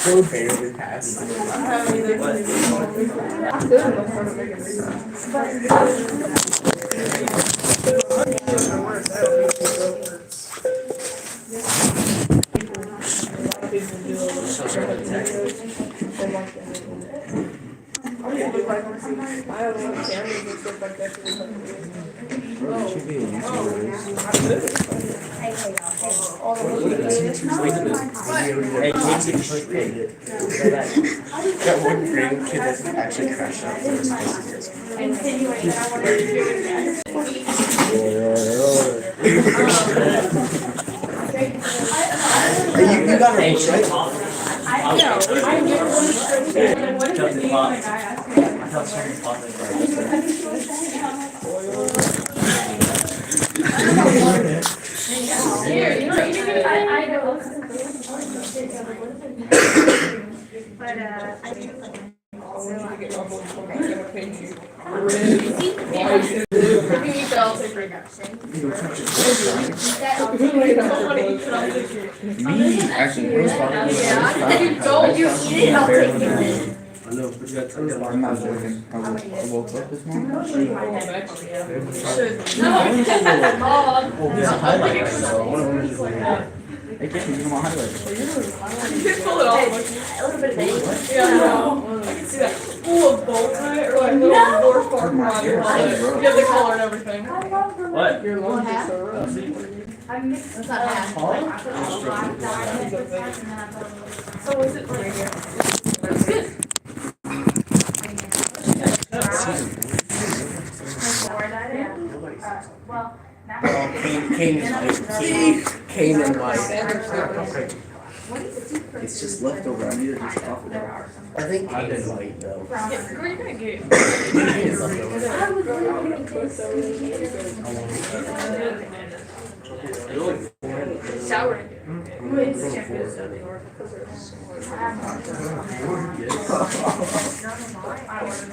So barely passed. That one green kid that actually crashed out. You got her right? Here, you know, I know. But I think I'm not joking. I woke up this morning. Hey, Jeffy, you want highlights? you can pull it off. A little bit of baby. Yeah, I can see that. Full of bolt on it, or like little door spark on it. You have the color and everything. What? Your lunch is so rough. I mixed that half. So was it right here? It's good. Cane and white. It's just left over. I need to just off it. I think cane and white though. Where are you gonna get? Cane is left over. Shower.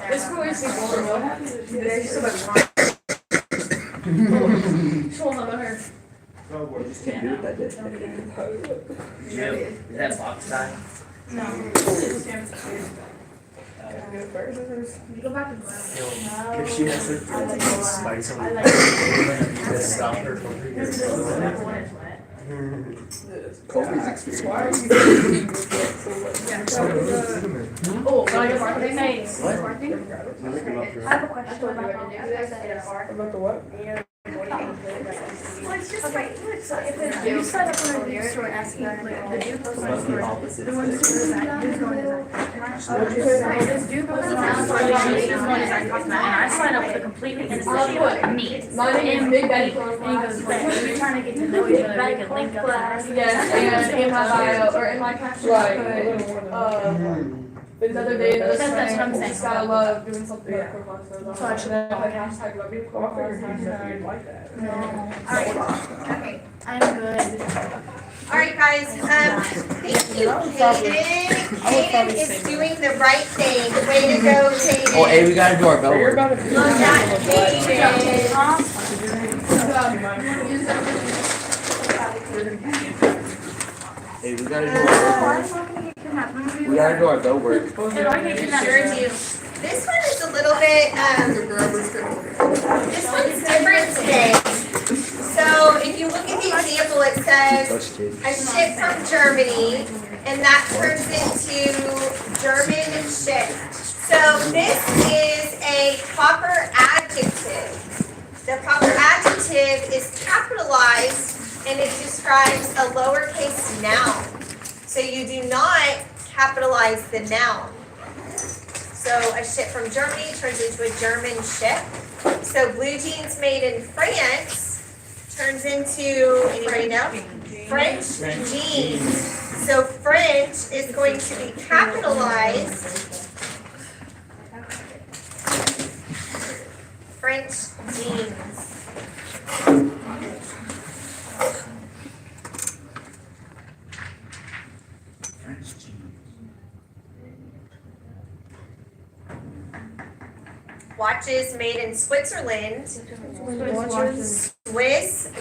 This boy is what happened? There's so much more. Hold on, her. Can't do it that day. Is that box time? No. Go back and If she has a spice on it, stop her from Kobe's experience. Why are you Oh, now you're marketing. Thanks. What? I have a question about the what? Well, it's just like, so if you sign up on a new store asking like the DoopOfPoop store, the ones who do that, who's going to that? This DoopOfPoop store, and I sign up with a completely innocent me. My name is Big Daddy. And he goes, like, we're trying to get to know each other, we can link up. Yes, and in my bio, or in my caption, I put, the other day, the That's what I'm saying. just gotta love doing something like quick So I should have like hashtag love you, Alright, okay, I'm good. Alright guys, thank you, Kaden. Kaden is doing the right thing. Way to go, Kaden. Oh, hey, we gotta do our bell work. Love that, Kaden. Hey, we gotta do our bell work. We gotta do our bell work. Sure do. This one is a little bit, this one's different today. So if you look at the example, it says, a ship from Germany, and that turns into German ship. So this is a proper adjective. The proper adjective is capitalized, and it describes a lowercase noun. So you do not capitalize the noun. So a ship from Germany turns into a German ship. So blue jeans made in France turns into, anybody know? French jeans. So French is going to be capitalized. capitalized. And it describes a lowercase noun. So you do not capitalize the noun. So a ship from Germany turns into a German ship. So blue jeans made in France turns into a French jeans. So French is going to be capitalized. So a ship from Germany turns into a German ship. So blue jeans made in France turns into a French jeans. So French is going to be capitalized. So French jeans. Watches made in Switzerland. Swiss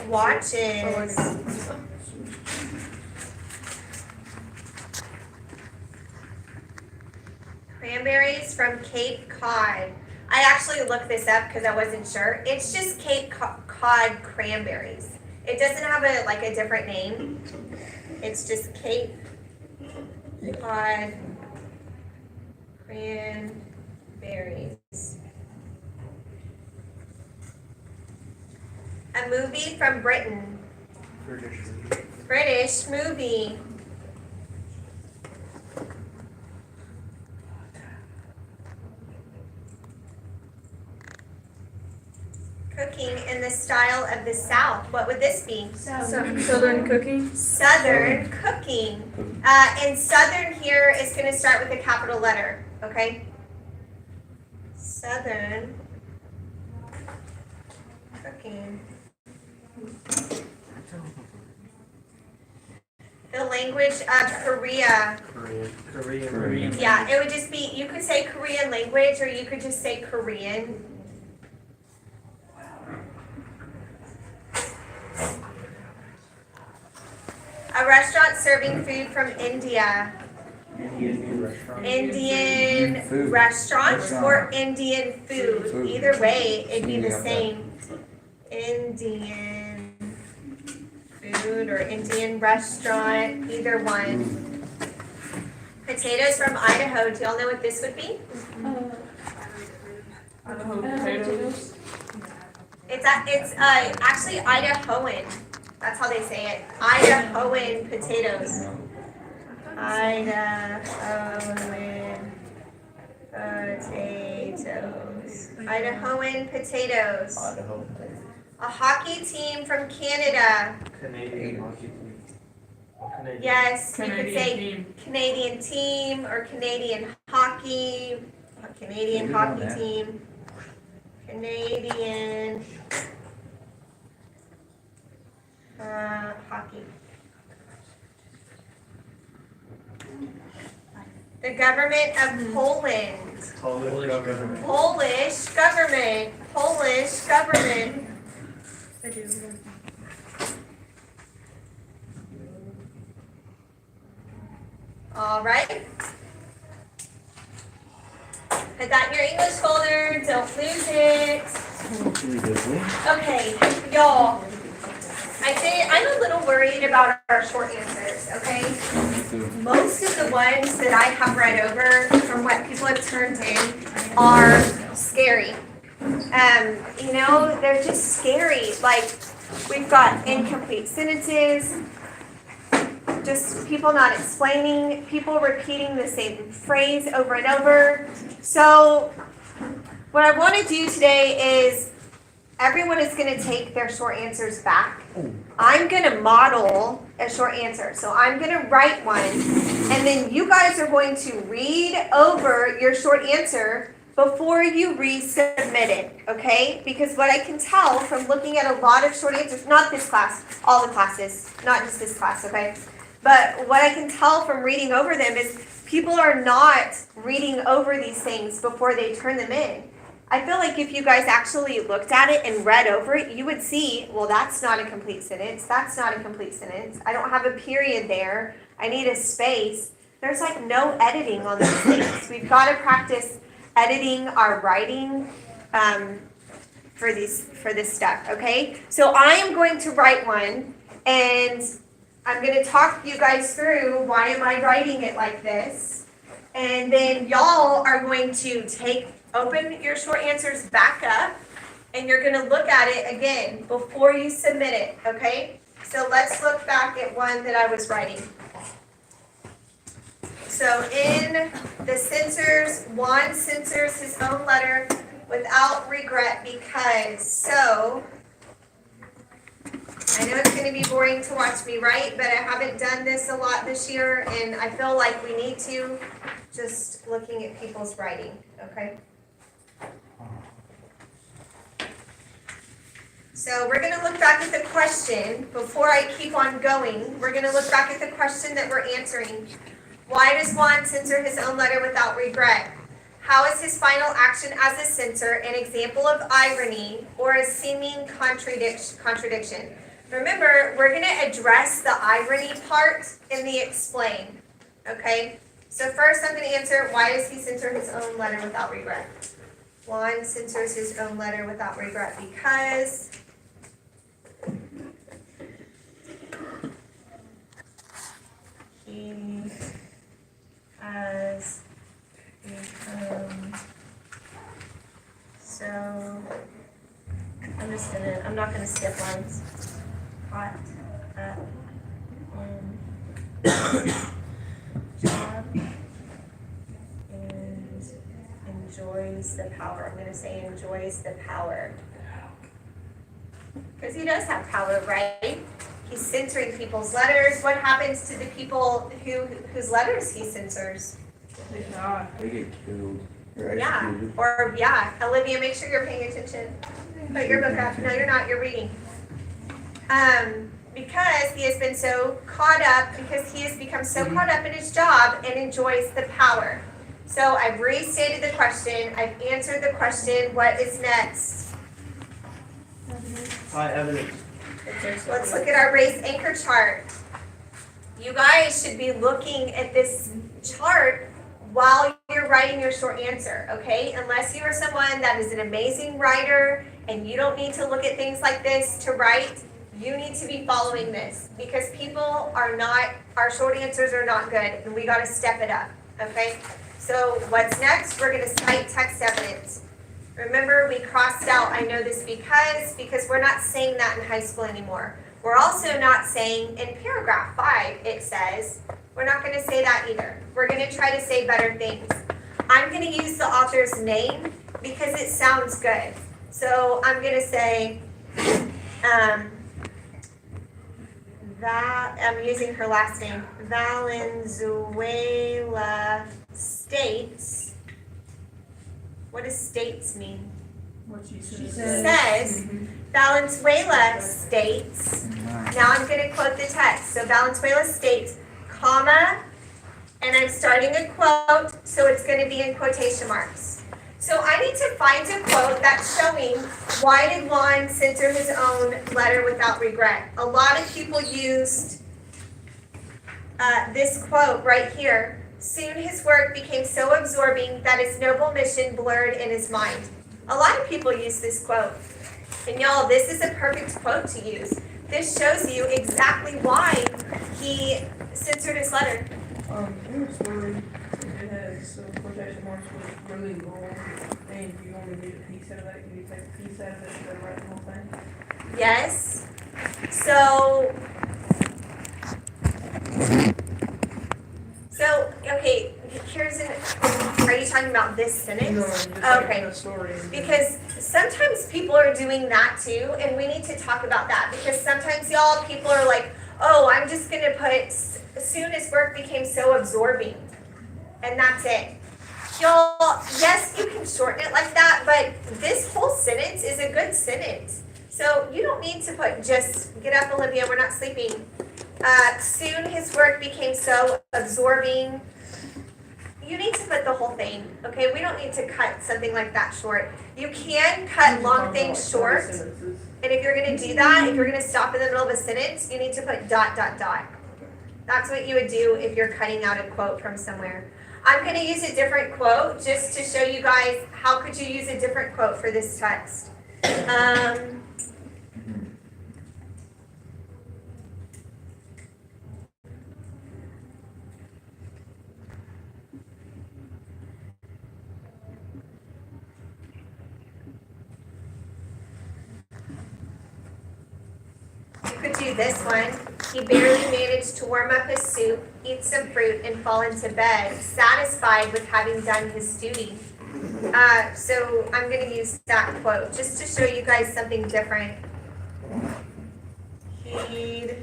watches. Cranberries from Cape Cod. I actually looked this up because I wasn't sure. It's just Cape Cod cranberries. It doesn't have a different name. It's just Cape Cod cranberries. A movie from Britain. British movie. Cooking in the style of the South. What would this be? Southern cooking. Southern cooking. And Southern here is going to start with a capital letter. Okay? Southern cooking. The language of Korea. Korean. Yeah, it would just be, you could say Korean language or you could just say Korean. A restaurant serving food from India. Indian restaurant or Indian food. Either way, it'd be the same. Indian food or Indian restaurant, either one. Potatoes from Idaho. Do y'all know what this would be? Potatoes. It's actually Idahoan. That's how they say it. Idahoan potatoes. Idahoan potatoes. Idahoan potatoes. A hockey team from Canada. Canadian hockey team. Yes, you could Canadian say team. Canadian team or Canadian hockey. A Canadian hockey team. Canadian hockey. The government of Poland. Polish government. Polish government. Polish government. All right. Put that in your English folder. Don't lose it. Okay, y'all. I'm a little worried about our short answers, okay? Most of the ones that I have read over from what people have turned in are scary. They're just scary. Like, we've got incomplete sentences, just people not explaining, people repeating the same phrase over and over. So, what I want to do today is everyone is going to take their short answers back. I'm going to model a short answer. So I'm going to write one, and then you guys are going to read over your short answer before you resubmit it, okay? Because what I can tell from looking at a lot of short answers, not this class, all the classes, not just this class, okay? But what I can tell from reading over them is people are not reading over these things before they turn them in. I feel like if you guys actually looked at it and read over it, you would see, well, that's not a complete sentence. That's not a complete sentence. I don't have a period there. I need a space. There's like no editing on those things. We've got to practice editing our writing for this stuff, okay? So I am going to write one, and I'm going to talk you guys through why am I writing it like this. And then y'all are going to open your short answers back up, and you're going to look at it again before you submit it, okay? So let's look back at one that I was writing. So in the censors, Juan censors his own letter without regret because, so, I know it's going to be boring to watch me write, but I haven't done this a lot this year, and I feel like we need to, just looking at people's writing, okay? So we're going to look back at the question. Before I keep on going, we're going to look back at the question that we're answering. Why does Juan censor his own letter without regret? How is his final action as a censor an example of irony or a seeming contradiction? Remember, we're going to address the irony part in the explain. Okay? So first I'm going to answer, why does he censor his own letter without regret? Juan censors his own letter without regret because he has become so, I'm not gonna skip lines. Hot up in job and enjoys the power. I'm gonna say enjoys the power. Because he does have power, right? He's censoring people's letters. What happens to the people whose letters he censors? They die. They get killed. Or Yeah, executed. or yeah. Olivia, make sure you're paying attention. Put your book up. No, you're not. You're reading. Because he has been so caught up, because he has become so caught up in his job and enjoys the power. So I've restated the question. I've answered the question. What is next? High evidence. Let's look at our race anchor chart. You guys should be looking at this chart while you're writing your short answer, okay? Unless you are someone that is an amazing writer and you don't need to look at things like this to write, you need to be following this because people are not, our short answers are not good and we gotta step it up, okay? So what's next? We're gonna cite text evidence. Remember, we crossed out, I know this because we're not saying that in high school anymore. We're also not saying in paragraph 5, it says, we're not going to say that either. We're going to try to say better things. I'm going to use the author's name because it sounds good. So I'm going to say that, I'm using her last name, Valenzuela states. What does states mean? What she Says, Valenzuela states, now I'm going to quote the text. So Valenzuela states, comma, and I'm starting a quote, so it's going to be in quotation marks. So I need to find a quote that's showing why did Juan censor his own letter without regret. A lot of people used this quote right here. Soon his work became so absorbing that his noble mission blurred in his mind. A lot of people use this quote. And y'all, this is a perfect quote to use. This shows you exactly why he censored his letter. In the story, it has quotation marks with really long, and you only need a piece out of that. Can you take a piece out of it and write the whole thing? Yes. So, okay, are you talking about this sentence? No, just Okay. the story. Because sometimes people are doing that too, and we need to talk about that. Because sometimes, y'all, people are like, oh, I'm just going to put, soon as work became so absorbing. And that's it. Y'all, yes, you can shorten it like that, but this whole sentence is a good sentence. So you don't need to put just, get up, Olivia, we're not sleeping. Soon his work became so absorbing. You need to put the whole thing, okay? We don't need to cut something like that short. You can cut long things short, and if you're going to do that, if you're going to stop in the middle of a sentence, you need to put ... That's what you would do if you're cutting out a quote from somewhere. I'm going to use a different quote just to show you guys how could you use a different quote for this text. You could do this one. He barely managed to warm up his soup, eat some fruit, and fall into bed, satisfied with having done his duty. So I'm going to use that quote just to show you guys something different. He'd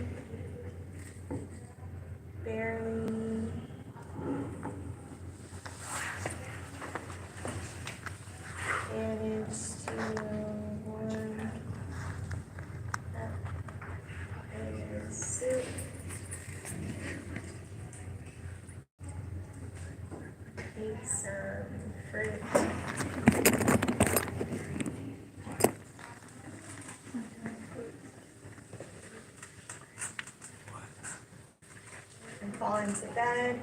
barely managed to warm fall into bed.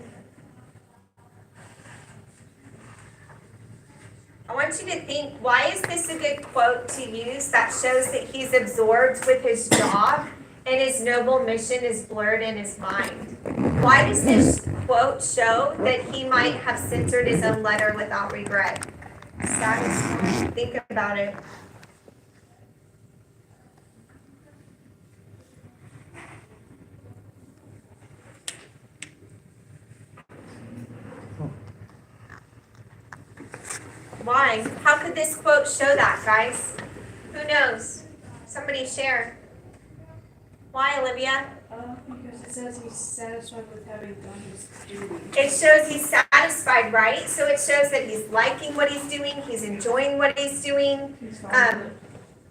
I want you to think, why is this a good quote to use that shows that he's absorbed with his job and his noble mission is blurred in his mind? Why does this quote show that he might have censored his own letter without regret? Satisfied. Think about it. Why? How could this quote show that, guys? Who knows? Somebody share. Why, Olivia? Because it says he's satisfied with having done his duty. It shows he's satisfied, right? So it shows that he's liking what he's doing, he's enjoying what he's doing. He's fine with it.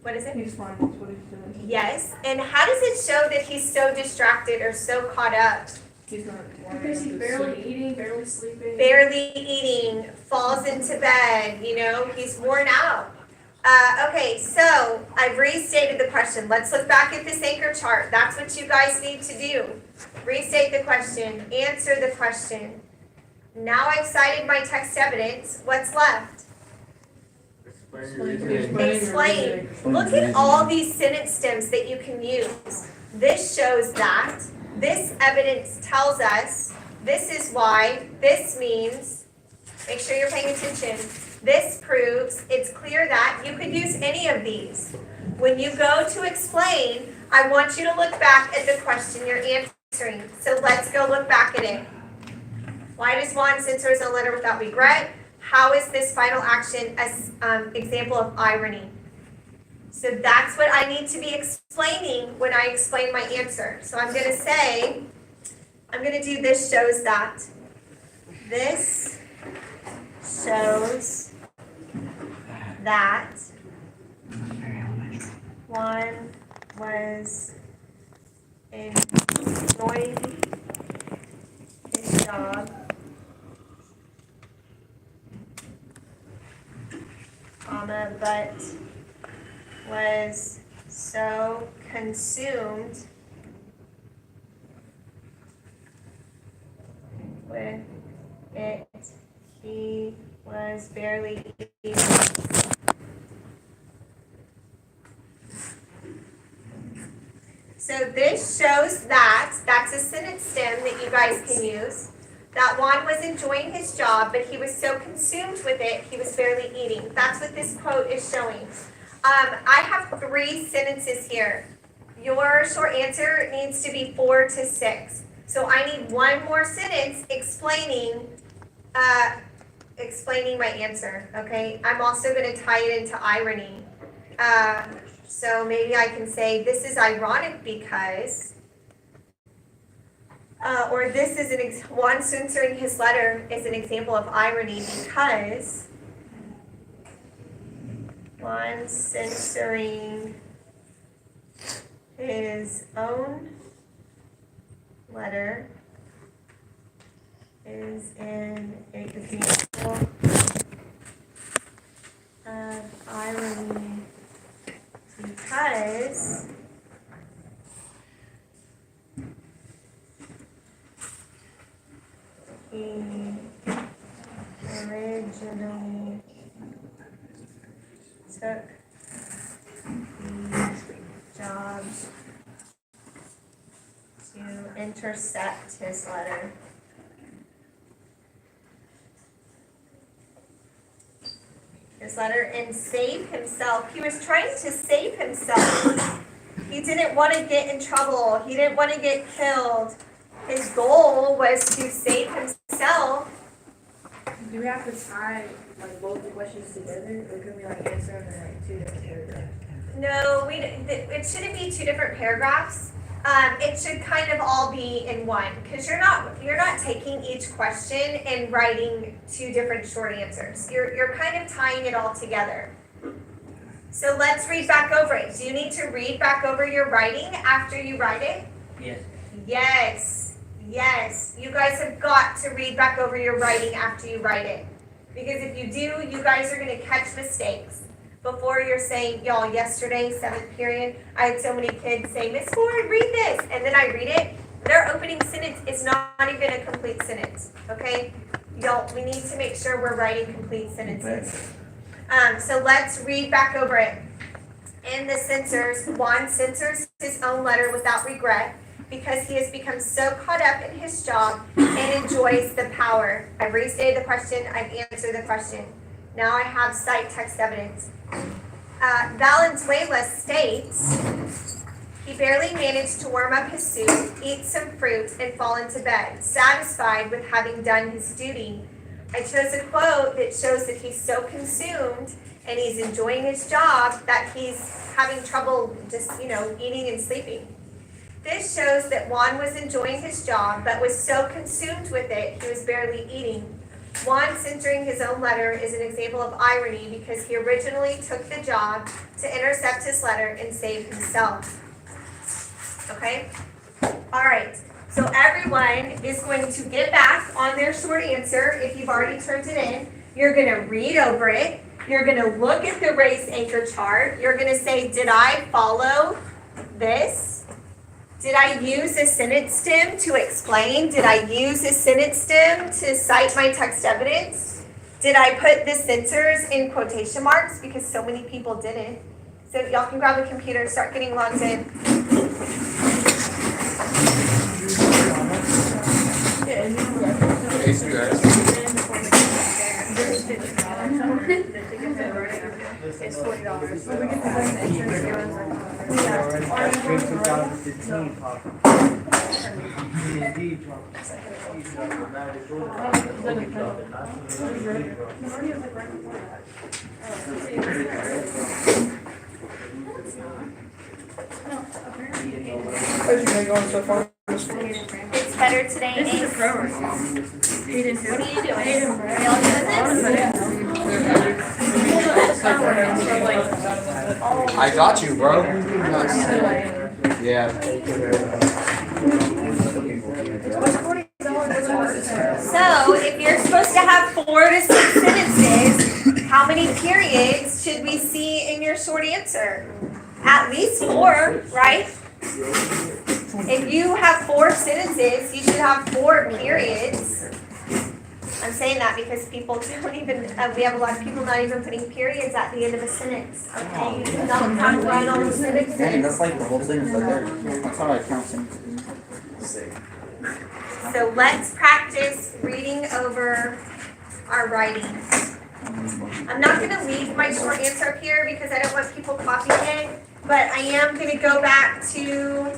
What is it? He's fine with what he's doing. Yes. And how does it show that he's so distracted or so caught up? He's not. Because he's barely eating, barely sleeping. Barely eating, falls into bed, he's worn out. Okay, so I've restated the question. Let's look back at this anchor chart. That's what you guys need to do. Restate the question, answer the question. Now I've cited my text evidence. What's left? Explain. Look at all these sentence stems that you can use. This shows that. This evidence tells us. This is why. This means. Make sure you're paying attention. This proves. It's clear that. You could use any of these. When you go to explain, I want you to look back at the question you're answering. So let's go look back at it. Why does Juan censor his own letter without regret? How is this final action an example of irony? So that's what I need to be explaining when I explain my answer. So I'm going to say, I'm going to do this shows that. This shows that one was enjoying his job, but was so consumed with it, he was barely eating. So this shows that, that's a sentence stem that you guys can use, that Juan was enjoying his job, but he was so consumed with it, he was barely eating. That's what this quote is showing. I have 3 sentences here. Your short answer needs to be 4 to 6. So I need one more sentence explaining my answer, okay? I'm also going to tie it into irony. So maybe I can say, this is ironic because, or this is Juan censoring his letter is an example of irony because Juan censoring his own letter is an example of irony because he originally took the job to intercept his letter. And save himself. He was trying to save himself. He didn't want to get in trouble. He didn't want to get killed. His goal was to save himself. Do we have to tie both the questions together, or can we answer them in 2 different paragraphs? No, it shouldn't be 2 different paragraphs. It should kind of all be in one, because you're not taking each question and writing 2 different short answers. You're kind of tying it all together. So let's read back over it. Do you need to read back over your writing after you write it? Yes. Yes. You guys have got to read back over your writing after you write it. Because if you do, you guys are going to catch mistakes. Before you're saying, y'all, yesterday, 7th period, I had so many kids say, Miss Ford, read this. And then I read it. their opening sentence is not even a complete sentence, okay? We need to make sure we're writing complete sentences. So let's read back over it. In the censors, Juan censors his own letter without regret because he has become so caught up in his job and enjoys the power. I've restated the question, I've answered the question. Now I have cite text evidence. Valenzuela states, he barely managed to warm up his soup, eat some fruit, and fall into bed, satisfied with having done his duty. I chose a quote that shows that he's so consumed and he's enjoying his job that he's having trouble just, eating and sleeping. This shows that Juan was enjoying his job, but was so consumed with it, he was barely eating. Juan censoring his own letter is an example of irony because he originally took the job to intercept his letter and save himself. Okay? All right. So everyone is going to get back on their short answer if you've already turned it in. You're going to read over it. You're going to look at the race anchor chart. You're going to say, did I follow this? Did I use a sentence stem to explain? Did I use a sentence stem to cite my text evidence? Did I put the censors in quotation marks because so many people didn't? So y'all can grab the computer and start getting logged in. Thanks, you guys. It's $40. So we get How's your day going so far? It's better today. This is a pro What are you doing? I got you, bro. Yeah. So, if you're supposed to have 4 to 6 sentences, how many periods should we see in your short answer? At least 4, right? If you have 4 sentences, you should have 4 periods. I'm saying that because people don't even, we have a lot of people not even putting periods at the end of a sentence. Okay, you do not have to write all the sentences. Dang, that's like the whole thing right there. That's how I count sentences. So let's practice reading over our writing. I'm not going to leave my short answer up here because I don't want people copying it, but I am going to go back to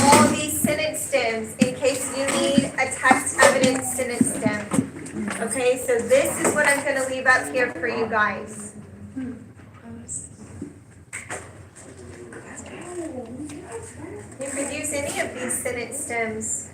all these sentence stems in case you need a text evidence sentence stem. Okay, so this is what I'm going to leave up here for you guys. You could use any of these sentence stems.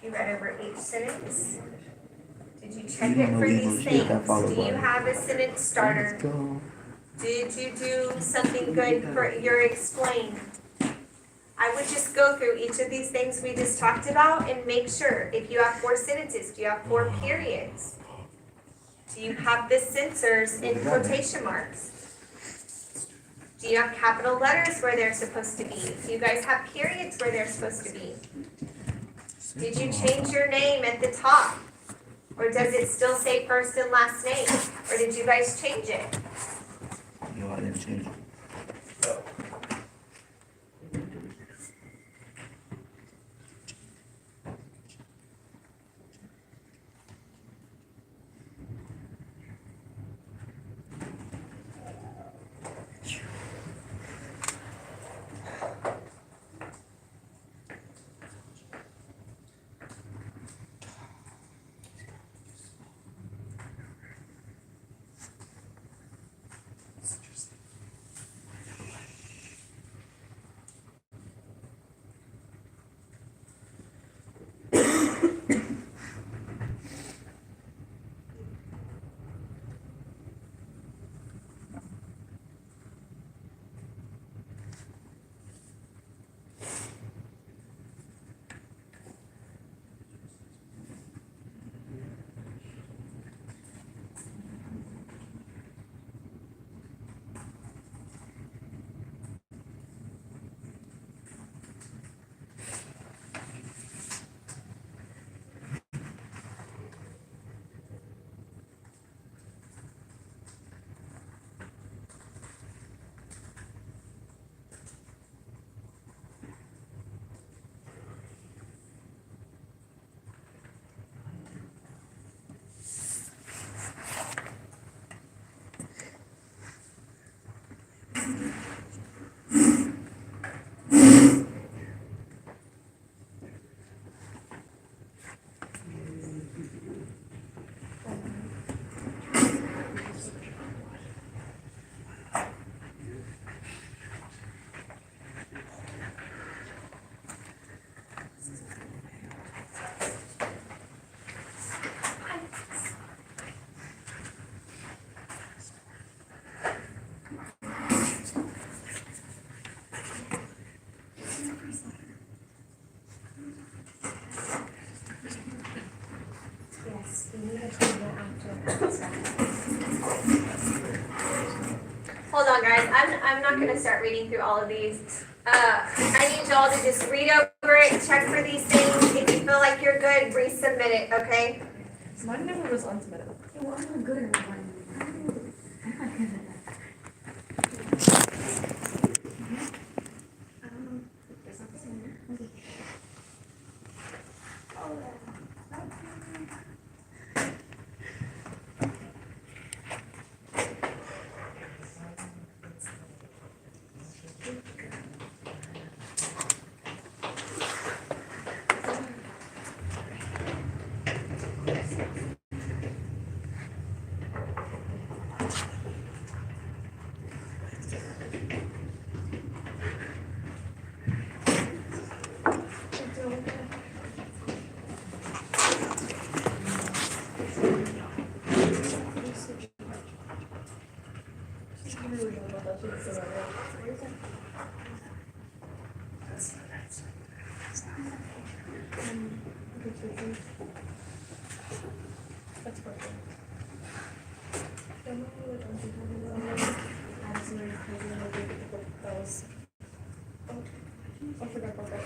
You read over each sentence? Did you check it for these things? Do you have a sentence starter? Did you do something good for your explain? I would just go through each of these things we just talked about and make sure. If you have 4 sentences, do you have 4 periods? Do you have the censors in quotation marks? Do you have capital letters where they're supposed to be? Do you guys have periods where they're supposed to be? Did you change your name at the top? Or does it still say first and last name? Or did you guys change it? No, I didn't change it. Hold on, guys. I'm not going to start reading through all of these. I need y'all to just read over it, check for these things. If you feel like you're good, resubmit it, okay? Mine never was unsubmitted. Well, I'm not good at one. I'm not good at that. There's something in there. Okay. That's perfect. That was. Oh, I forgot about that.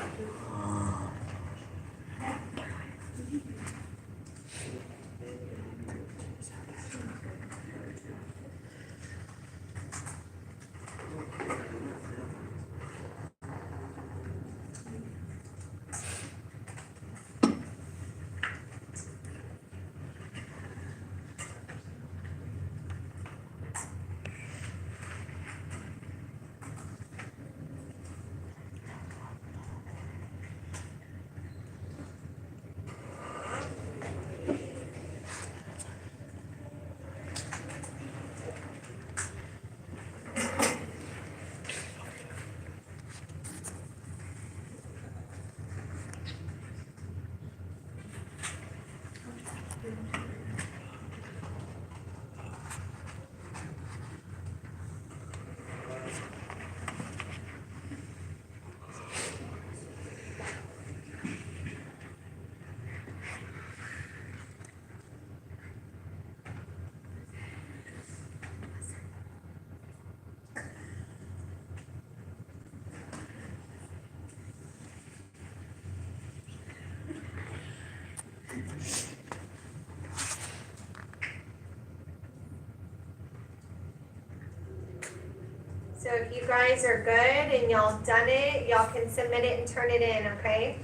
So if you guys are good and y'all done it, y'all can submit it and turn it in, okay?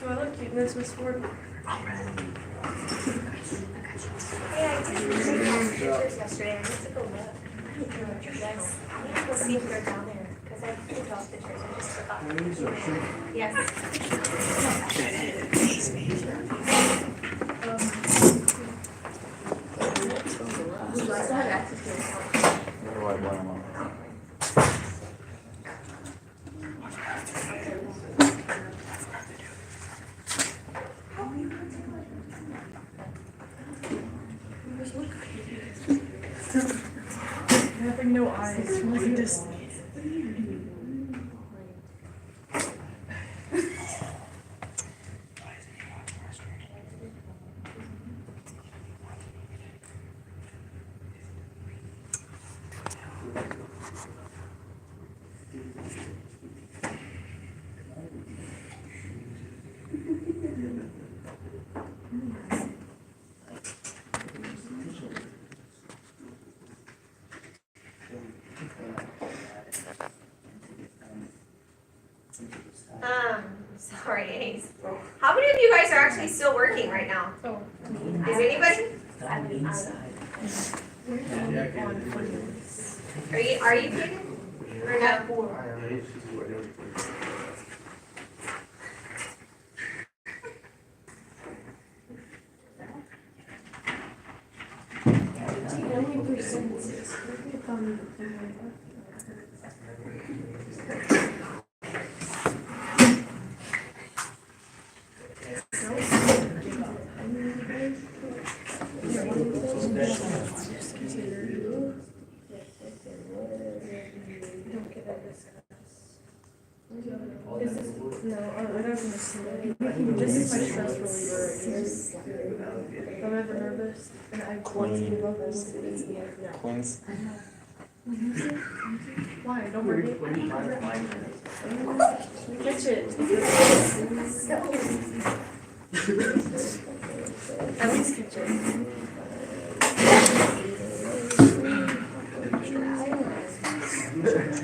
Do I look cute in this, Miss Ford? Hey, I did pictures yesterday. I need to go look. Yes. I need to go see if they're down there, because I took off pictures. I just forgot. Yes. Where do I blame them? Having no eyes, really just. Sorry, Ace. How many of you guys are actually still working right now? Oh. Is anybody? Are you kidding? Or no? This is my stress reliever right here. If I'm ever nervous and I want to give up, Queens. why? Don't worry. Catch it. At least catch it.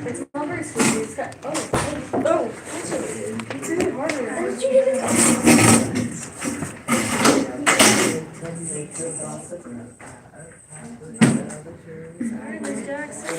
It's not very squeaky. It's got, oh, catch it. It's really harder. How did you get it? Sorry, Miss Jackson.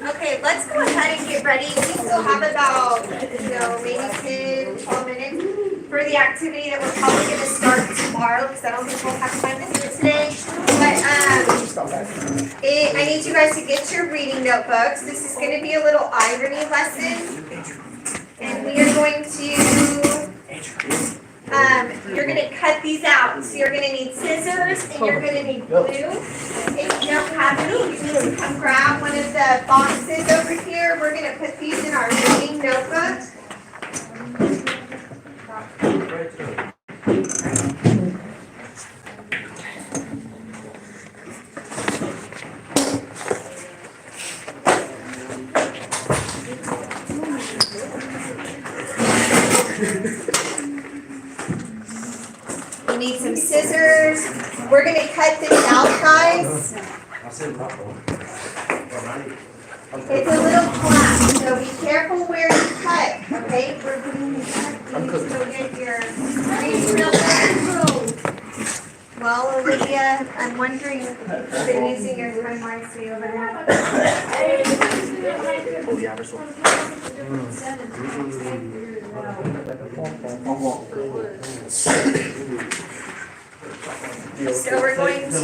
Okay, let's go ahead and get ready. We still have about, maybe 10, 12 minutes for the activity that we're probably going to start tomorrow, because I don't think we'll have time to do it today. But I need you guys to get your reading notebooks. This is going to be a little irony lesson. And we are going to, you're going to cut these out. So you're going to need scissors and you're going to need glue. If you don't have any, you can come grab one of the boxes over here. We're going to put these in our reading notebook. scissors. We're gonna cut this out, guys. I said ruffle. It's a little flat, so be careful where you cut, okay? We're going to cut these, go get your. Well, Olivia, I'm wondering if you've been using your time wisely over there. So we're going to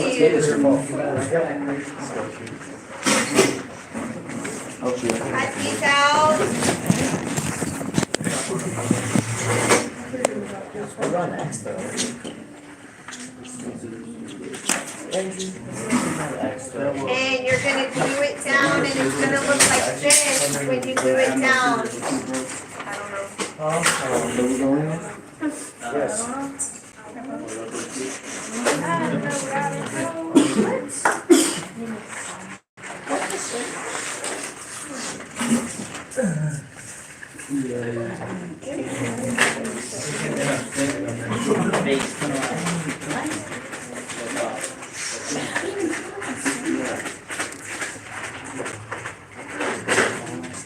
cut these out. And you're gonna glue it down, and it's gonna look like this when you glue it down. I don't know. Yes.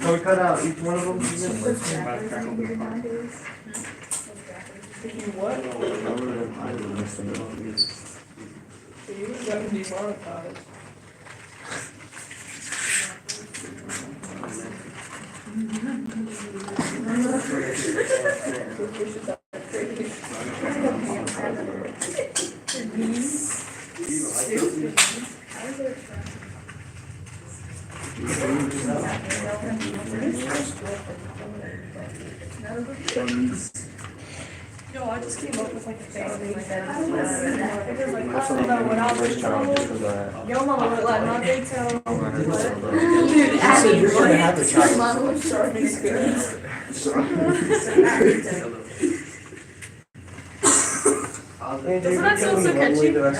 So we cut out each one of them? You gotta demonetize. Yo, I just came up with like a family that I don't know what I was told. Yo, mama would like my big toe. Dude, You said you're gonna have the child. Mama was starting experience. Doesn't that sound so catchy? You're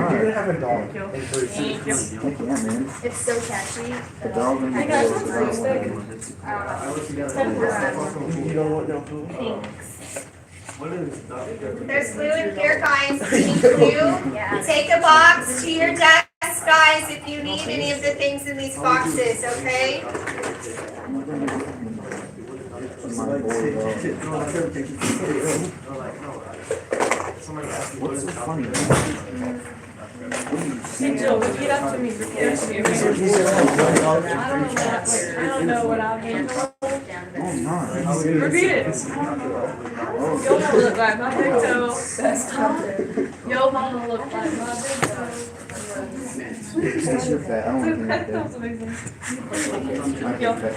gonna have a dog. Thank you. Heck yeah, man. It's so catchy. The dog and the Hey guys, what's dog. the stick? You don't want no food? Thanks. What is that? There's glue in here, guys. Do you need glue? Yeah. Take a box to your desk, guys, if you need any of the things in these boxes, okay? My boy, what's so funny? Hey Jill, repeat after me. Repeat after me. I don't know what I've been told. Oh, no. Repeat it. Yo, mama look like my big toe. Best time. Yo, mama look like my big toe. Since you're fat, I don't want to That hear was amazing. that. I Yo. feel fat.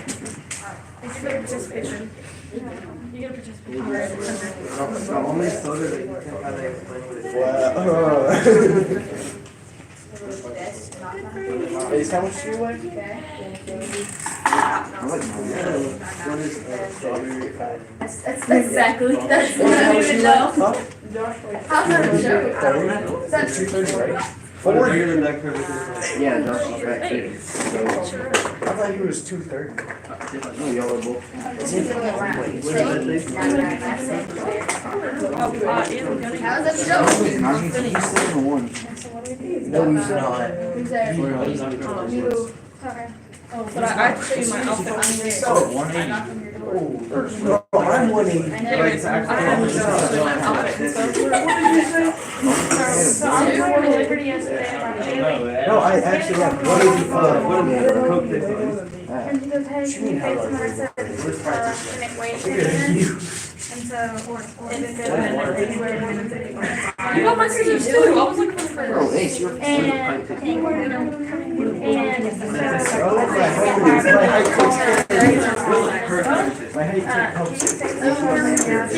Did you get a participation? You get a participation. The only soda that you can have to explain what it is. Is how much do you weigh? I like mine. What is strawberry pie? Exactly. That's what I don't even know. How's that show? That's 230, right? What are you in that curve? Yeah, Josh is fat too. I thought he was 230. No, y'all are both. How's that show? Now he's 7-1. No, he's not. Who's there? You. Okay. Oh, but I have to show you my outfit. I'm here. Oh, 180. Oh, I'm 180. Anyways, I have to show you my outfit and stuff. So I'm going to Liberty yesterday. No, I actually have 185. What is the Coke they call And he goes, hey, can you pay someone? I said, can it wait 10 minutes? And so, and it You got my scissors too. I was looking for the Oh, Ace, you're. and My height helps it. I don't want to hear it.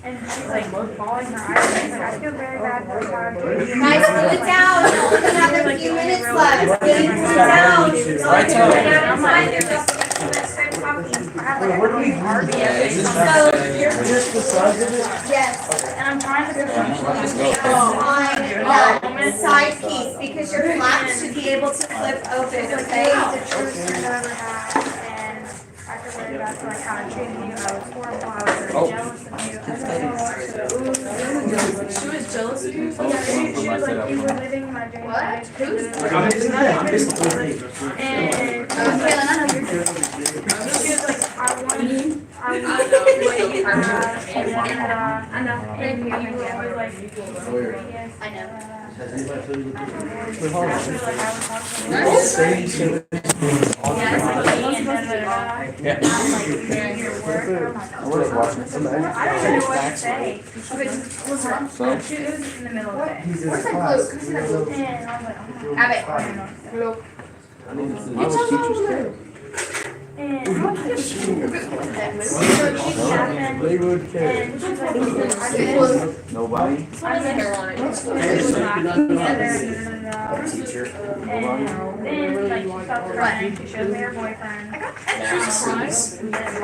and she's like bawling her eyes. She's like, I feel very bad for her. Guys, glue it down. Another few minutes left. Get it glued down. Where do we just the size of it? Yes. And I'm trying to On that side piece, because your flaps should be able to flip open, okay? the truest I've ever had, and I feel really bad for like how I treated you. I was horrible. I was really jealous of you. She was jealous of you? Yeah, she was like, you were living my dream life. Who's And Kaylin, I know you're good. she was like, I want what you have. I know. And you were always like, yes. I know. I feel like I was talking I was watching somebody. I don't even know what to say. It was in the middle of the day. He's in Where's that class. glue? And I was like, oh my Abbott. God. I was teachers too. And Playwood kid. and she's like, Nobody. I'm Teacher. and then like she felt threatened. She showed me her boyfriend. And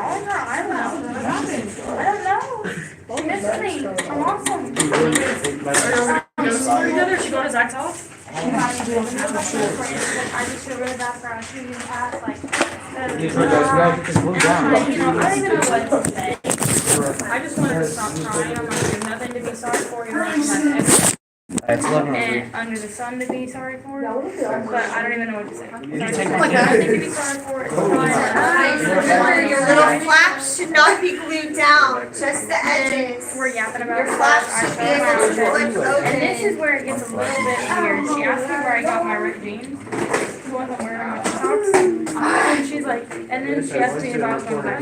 all her, I don't know. She missed me. I'm awesome. together? She going to Zach's house? I just feel really bad for her. She didn't pass like. Just move down. I don't even know what to say. I just wanted to stop crying. I'm like, there's nothing to be sorry for. You're like, It's 11. and under the sun to be sorry for. But I don't even know what to say. you take Like, nothing to be sorry for. It's fine. Remember, your little flaps should not be glued down, just the edges. We're yapping about Your it. flaps I should be showed her able to my flip outfit. And this open. is where it gets a little bit weird. She asked me where I got my ripped jeans. She wasn't wearing my socks. And she's like, and then she asked me about my back.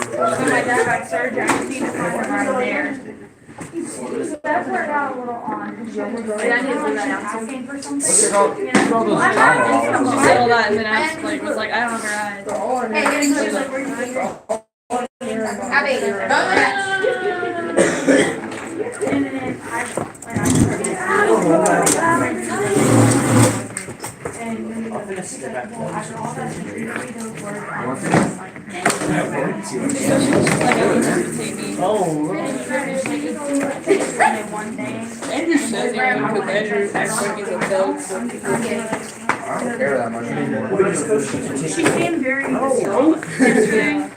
So my dad got surgery. I just need to find her right there. That's where it got a little on. She was asking for something. Look at all those I'm drama not balls. She said all that and then I was like, I don't have her eyes. Hey, And she was like, where'd you get your Abby. And then I one day. Andrew says you because Andrew acts like he's a thug. I don't care that much anymore. She seemed very distraught yesterday.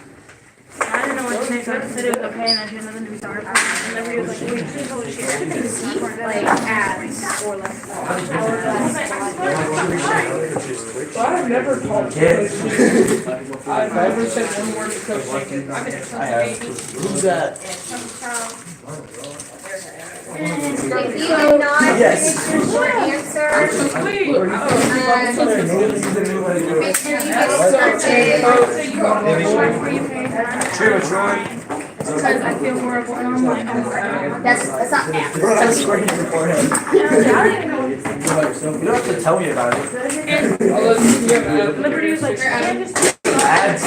I didn't know what to say, so I just said it was okay and I had nothing to be sorry for. And then we was like, wait, she's holy shit. Everything is like ads or like I've never called kids. I've never said one word to Coach Lincoln. I've been I have. Who's that? If you did not Yes. finish your short answer, make sure you get it started. because I feel horrible and I'm like, oh my God. That's not app. That's square in your forehead. I don't even know what to say. You don't have to tell me about it. And Liberty was like, "Man, just Ads.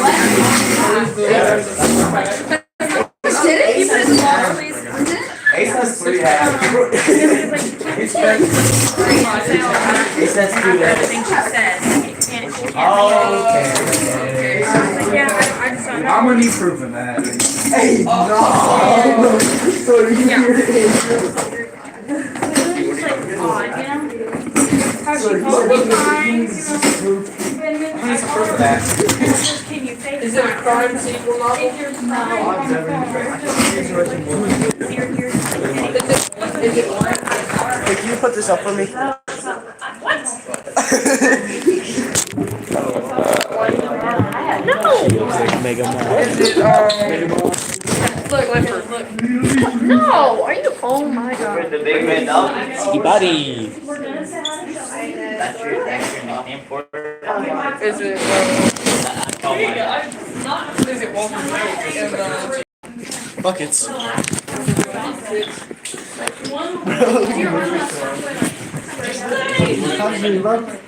Did it? You put it in the water, please. Ace has 3 ads. Ace has 2 everything ads. she says. She can't Oh, okay. I was like, yeah, I just don't know. I'm gonna need proof of that. Hey, no. So you hear it? It's like odd, you know? How she called me fines, you know? And then I called her and I said, can you fake Is it a crime sequel novel? If you're crying on the phone, you're Is it one? Hey, can you put this up for me? Mega Is it look, look. No, are you? Oh my God. The big red dog. Ski buddy. We're gonna say hi to That's your nickname for it. Is it is it Walter and Buckets.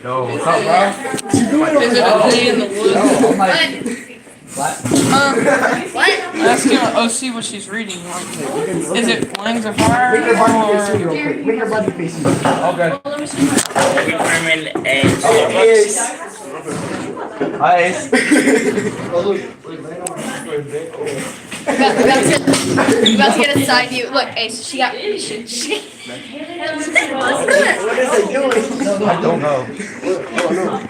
No, what's up, bro? is it a day in the woods? No, I'm like, Ask him OC what she's reading. Is it Flames of Fire Make your body face or real quick. Make your body face real quick. okay. Determined age. Yes. Hi, Ace. We're about to get a side view. Look, Ace, she got. What is it doing? I don't know.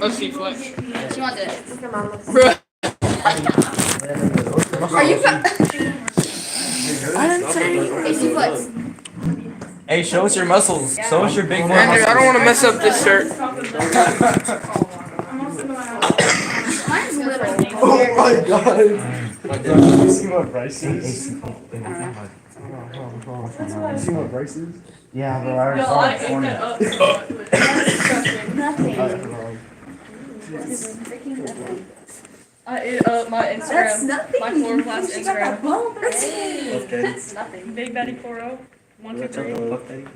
Oh, she flipped. She wants it. Are you? Hey, she flips. Hey, show us your muscles. Show us your big boy Andrew, I don't want to mess up this shirt. Mine's little. Oh my god. You see what Bryce is? You see what Bryce is? Yeah, bro. I already saw it this morning. Nothing. I ate up my Instagram. nothing. My floor class Instagram. That's nothing. Big Daddy 4-0. 1, 2, 3.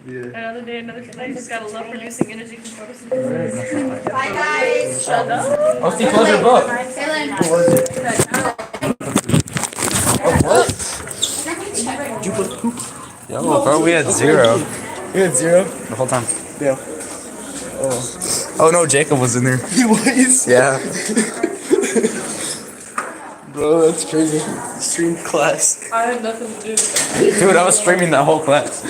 Yeah. Another day, another day. Just gotta love producing energy from photosynthesis. Bye, guys. Shut up. Oh, see, close your book. Kaylin. Who was it? Yo, bro, we had 0 You had 0? the whole time. Yeah. Oh no, Jacob was in there. He was? Yeah. Bro, that's crazy. Stream class. I had nothing to do with that. Dude, I was streaming that whole class.